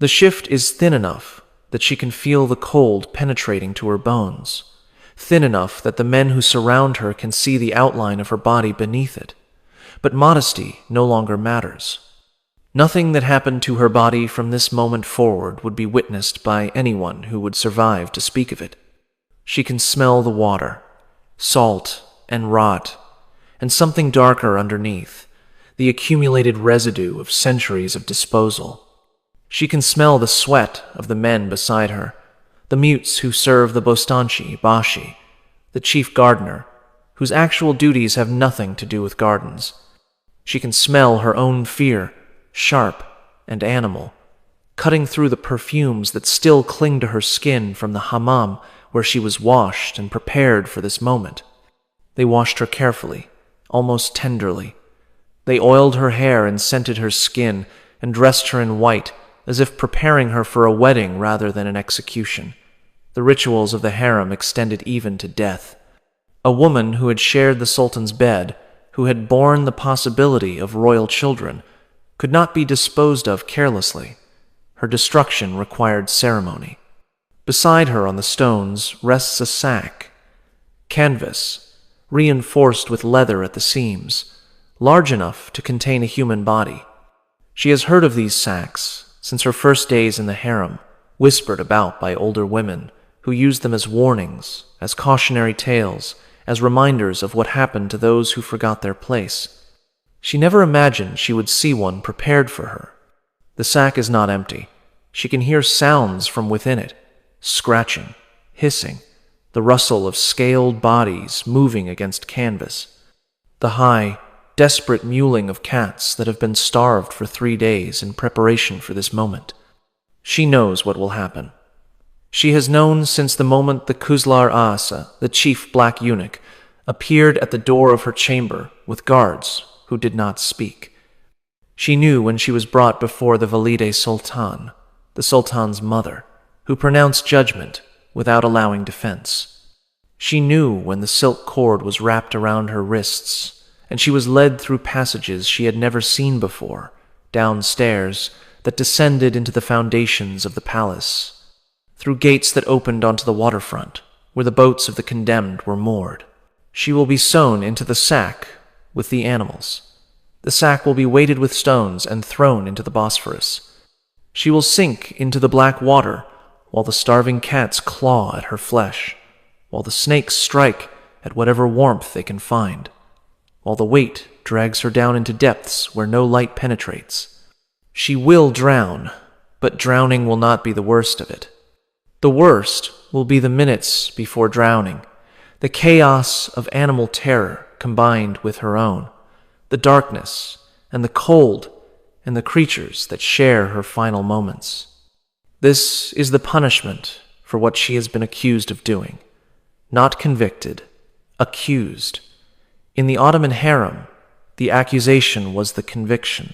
The shift is thin enough that she can feel the cold penetrating to her bones, thin enough that the men who surround her can see the outline of her body beneath it. But modesty no longer matters. Nothing that happened to her body from this moment forward would be witnessed by anyone who would survive to speak of it. She can smell the water, salt and rot, and something darker underneath, the accumulated residue of centuries of disposal. She can smell the sweat of the men beside her, the mutes who serve the bostanchi, bashi, the chief gardener, whose actual duties have nothing to do with gardens. She can smell her own fear, sharp and animal, cutting through the perfumes that still cling to her skin from the hammam where she was washed and prepared for this moment. They washed her carefully, almost tenderly. They oiled her hair and scented her skin and dressed her in white, as if preparing her for a wedding rather than an execution. The rituals of the harem extended even to death. A woman who had shared the Sultan's bed, who had borne the possibility of royal children, could not be disposed of carelessly. Her destruction required ceremony. Beside her on the stones rests a sack, canvas, reinforced with leather at the seams, large enough to contain a human body. She has heard of these sacks since her first days in the harem, whispered about by older women who used them as warnings, as cautionary tales, as reminders of what happened to those who forgot their place. She never imagined she would see one prepared for her. The sack is not empty. She can hear sounds from within it, scratching, hissing, the rustle of scaled bodies moving against canvas, the high, desperate mewling of cats that have been starved for 3 days in preparation for this moment. She knows what will happen. She has known since the moment the Kuzlar Asa, the chief black eunuch, appeared at the door of her chamber with guards who did not speak. She knew when she was brought before the Valide Sultan, the Sultan's mother, who pronounced judgment without allowing defense. She knew when the silk cord was wrapped around her wrists, and she was led through passages she had never seen before, down stairs that descended into the foundations of the palace, through gates that opened onto the waterfront, where the boats of the condemned were moored. She will be sewn into the sack with the animals. The sack will be weighted with stones and thrown into the Bosphorus. She will sink into the black water while the starving cats claw at her flesh, while the snakes strike at whatever warmth they can find, while the weight drags her down into depths where no light penetrates. She will drown, but drowning will not be the worst of it. The worst will be the minutes before drowning, the chaos of animal terror combined with her own, the darkness and the cold and the creatures that share her final moments. This is the punishment for what she has been accused of doing. Not convicted, accused. In the Ottoman harem, the accusation was the conviction.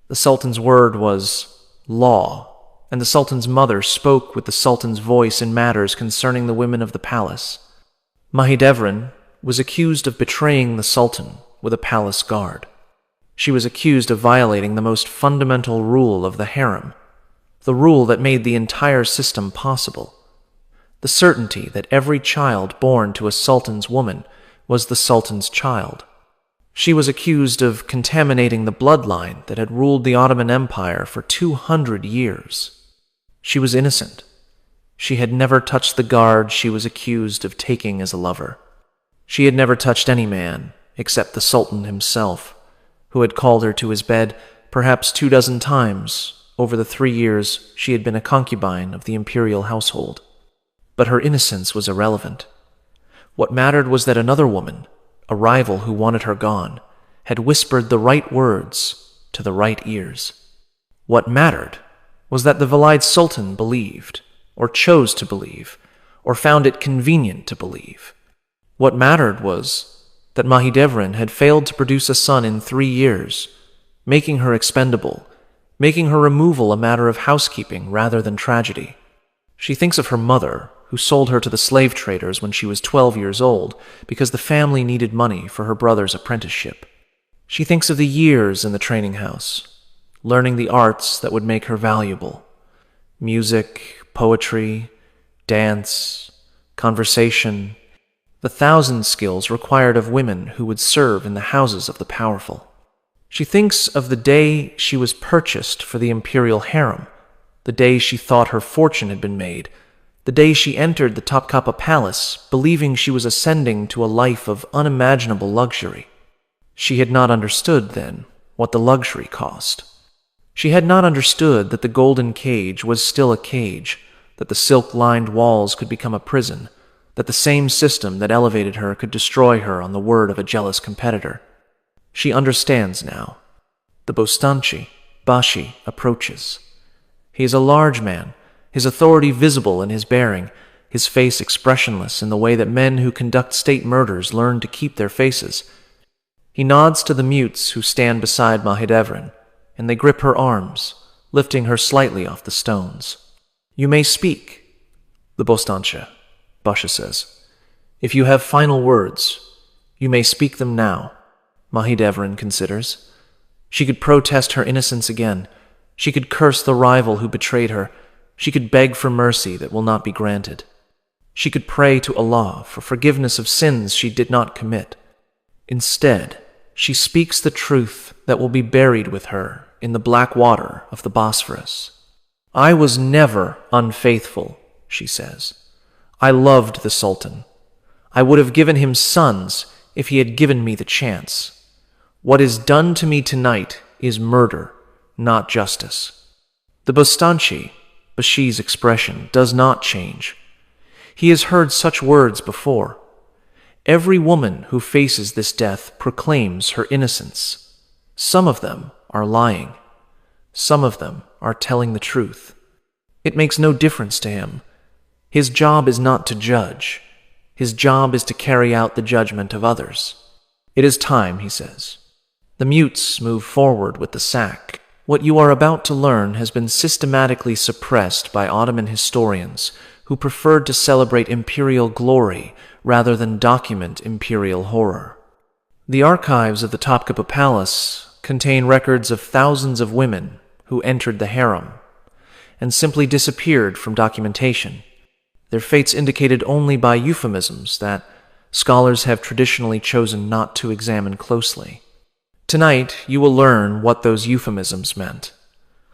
The Sultan's word was law, and the Sultan's mother spoke with the Sultan's voice in matters concerning the women of the palace. Mahidevran was accused of betraying the Sultan with a palace guard. She was accused of violating the most fundamental rule of the harem, the rule that made the entire system possible, the certainty that every child born to a Sultan's woman was the Sultan's child. She was accused of contaminating the bloodline that had ruled the Ottoman Empire for 200 years. She was innocent. She had never touched the guard she was accused of taking as a lover. She had never touched any man except the Sultan himself, who had called her to his bed perhaps 24 times over the 3 years she had been a concubine of the imperial household. But her innocence was irrelevant. What mattered was that another woman, a rival who wanted her gone, had whispered the right words to the right ears. What mattered was that the Valide Sultan believed, or chose to believe, or found it convenient to believe. What mattered was that Mahidevran had failed to produce a son in 3 years, making her expendable, making her removal a matter of housekeeping rather than tragedy. She thinks of her mother, who sold her to the slave traders when she was 12 years old because the family needed money for her brother's apprenticeship. She thinks of the years in the training house, learning the arts that would make her valuable, Music, poetry, dance, conversation, the thousand skills required of women who would serve in the houses of the powerful. She thinks of the day she was purchased for the imperial harem, the day she thought her fortune had been made, the day she entered the Topkapi Palace, believing she was ascending to a life of unimaginable luxury. She had not understood, then, what the luxury cost. She had not understood that the golden cage was still a cage, that the silk-lined walls could become a prison, that the same system that elevated her could destroy her on the word of a jealous competitor. She understands now. The Bostanchi, Bashi, approaches. He is a large man, his authority visible in his bearing, his face expressionless in the way that men who conduct state murders learn to keep their faces. He nods to the mutes who stand beside Mahidevran, and they grip her arms, lifting her slightly off the stones. "You may speak," the Bostancha, Basha says. "If you have final words, you may speak them now." Mahidevran considers. She could protest her innocence again. She could curse the rival who betrayed her. She could beg for mercy that will not be granted. She could pray to Allah for forgiveness of sins she did not commit. Instead, she speaks the truth that will be buried with her in the black water of the Bosphorus. "I was never unfaithful," she says. "I loved the Sultan. I would have given him sons if he had given me the chance. What is done to me tonight is murder, not justice." The Bostanchi, Bashi's expression, does not change. He has heard such words before. Every woman who faces this death proclaims her innocence. Some of them are lying. Some of them are telling the truth. It makes no difference to him. His job is not to judge. His job is to carry out the judgment of others. "It is time," he says. The mutes move forward with the sack. What you are about to learn has been systematically suppressed by Ottoman historians who preferred to celebrate imperial glory rather than document imperial horror. The archives of the Topkapi Palace contain records of thousands of women who entered the harem and simply disappeared from documentation, their fates indicated only by euphemisms that scholars have traditionally chosen not to examine closely. Tonight, you will learn what those euphemisms meant.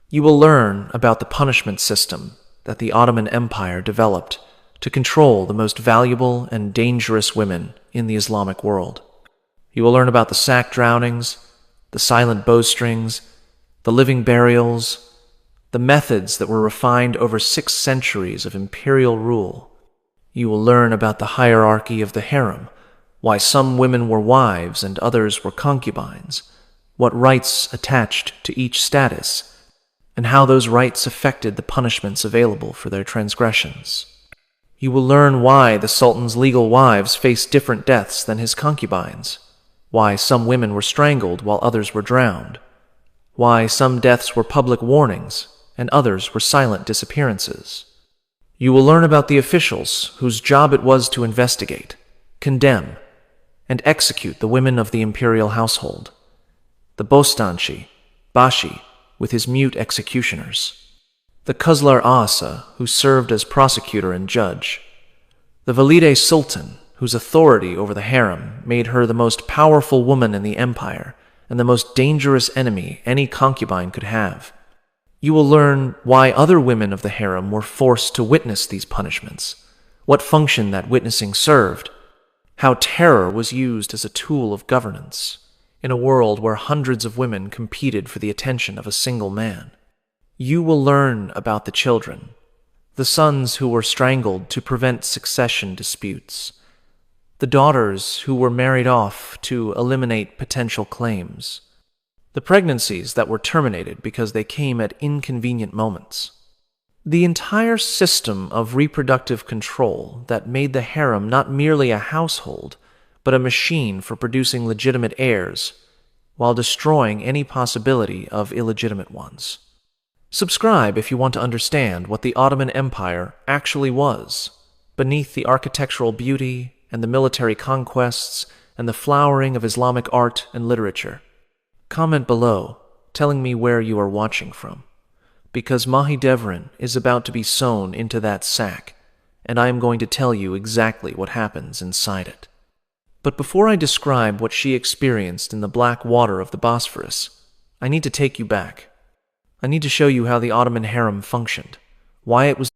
You will learn about the punishment system that the Ottoman Empire developed to control the most valuable and dangerous women in the Islamic world. You will learn about the sack drownings, the silent bowstrings, the living burials, the methods that were refined over 6 centuries of imperial rule. You will learn about the hierarchy of the harem, why some women were wives and others were concubines, what rights attached to each status, and how those rights affected the punishments available for their transgressions. You will learn why the Sultan's legal wives faced different deaths than his concubines, why some women were strangled while others were drowned, why some deaths were public warnings and others were silent disappearances. You will learn about the officials whose job it was to investigate, condemn, and execute the women of the imperial household. The Bostanchi, Bashi, with his mute executioners. The Kuzlar Asa, who served as prosecutor and judge. The Valide Sultan, whose authority over the harem made her the most powerful woman in the empire and the most dangerous enemy any concubine could have. You will learn why other women of the harem were forced to witness these punishments, what function that witnessing served, how terror was used as a tool of governance in a world where hundreds of women competed for the attention of a single man. You will learn about the children, the sons who were strangled to prevent succession disputes, the daughters who were married off to eliminate potential claims, the pregnancies that were terminated because they came at inconvenient moments. The entire system of reproductive control that made the harem not merely a household, but a machine for producing legitimate heirs, while destroying any possibility of illegitimate ones. Subscribe if you want to understand what the Ottoman Empire actually was, beneath the architectural beauty and the military conquests and the flowering of Islamic art and literature. Comment below, telling me where you are watching from. because Mahidevran is about to be sewn into that sack, and I am going to tell you exactly what happens inside it. But before I describe what she experienced in the black water of the Bosphorus, I need to take you back. I need to show you how the Ottoman harem functioned, why it was